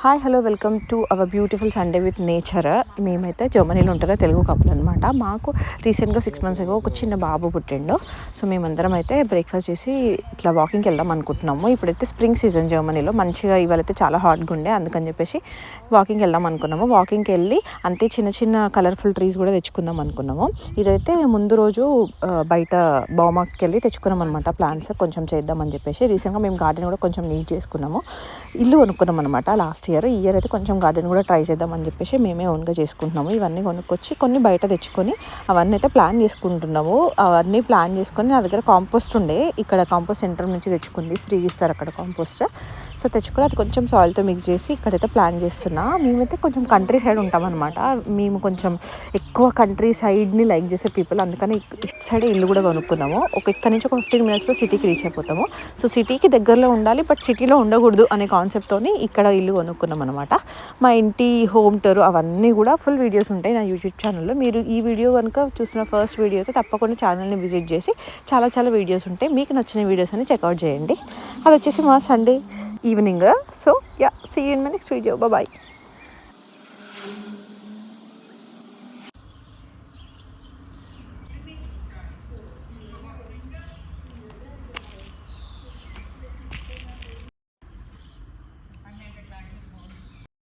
Hi hello welcome to our beautiful Sunday with nature. మేమైతే జర్మనీలో ఉంటారో తెలుగు కపుల్ అనమాట. మాకు రీసెంట్గా 6 months ago ఒక చిన్న బాబు పుట్టిండు. సో మేమందరం అయితే బ్రేక్ఫాస్ట్ చేసి ఇట్లా వాకింగ్కి వెళ్దాం అనుకుంటున్నాము. ఇప్పుడైతే స్ప్రింగ్ సీజన్ జర్మనీలో, మంచిగా ఇవాళైతే చాలా హాట్గా ఉండే, అందుకని చెప్పేసి వాకింగ్కి వెళ్దాం అనుకున్నాము. వాకింగ్కి వెళ్ళి అంతే చిన్న చిన్న కలర్ఫుల్ ట్రీస్ కూడా తెచ్చుకుందాం అనుకున్నాము. ఇదైతే ముందు రోజు బయట బౌమార్ట్కి వెళ్ళి తెచ్చుకున్నాం అనమాట. ప్లాన్స్ కొంచెం చేద్దామని చెప్పేసి రీసెంట్గా మేము గార్డెన్ కూడా కొంచెం నీట్ చేసుకున్నాము. ఇల్లు కొనుక్కున్నాం అనమాట లాస్ట్ ఇయర్. ఈ ఇయర్ అయితే కొంచెం గార్డెన్ కూడా ట్రై చేద్దామని చెప్పేసి మేమే ఓన్గా చేసుకుంటున్నాము. ఇవన్నీ కొనుక్కొచ్చి కొన్ని బయట తెచ్చుకొని అవన్నీ అయితే ప్లాన్ చేసుకుంటున్నాము. అవన్నీ ప్లాన్ చేసుకొని నా దగ్గర కాంపోస్ట్ ఉండే, ఇక్కడ కాంపోస్ట్ సెంటర్ నుంచి తెచ్చుకుంది, ఫ్రీ ఇస్తారు అక్కడ కాంపోస్ట్. సో తెచ్చుకొని అది కొంచెం సాయిల్తో మిక్స్ చేసి ఇక్కడైతే ప్లాన్ చేస్తున్నా. మేమైతే కొంచెం కంట్రీ సైడ్ ఉంటామన్నమాట. మేము కొంచెం ఎక్కువ కంట్రీ సైడ్ని లైక్ చేసే పీపుల్, అందుకని ఇటు సైడ్ ఇల్లు కూడా కొనుక్కున్నాము. ఇక్కడ నుంచి ఒక 15 minutesలో సిటీకి రీచ్ అయిపోతాము. సో సిటీకి దగ్గరలో ఉండాలి, బట్ సిటీలో ఉండకూడదు అనే కాన్సెప్ట్తోని ఇక్కడ ఇల్లు కొనుక్కున్నాం అనమాట. మా ఇంటి హోమ్ టూర్ అవన్నీ కూడా ఫుల్ వీడియోస్ ఉంటాయి నా యూట్యూబ్ ఛానల్లో. మీరు ఈ వీడియో కనుక చూసిన ఫస్ట్ వీడియో అయితే తప్పకుండా ఛానల్ని విజిట్ చేసి చాలా వీడియోస్ ఉంటాయి, మీకు నచ్చిన వీడియోస్ అని చెక్అవుట్ చేయండి. అది వచ్చేసి మా Sunday evening. So ya, see you in my next video. Bye.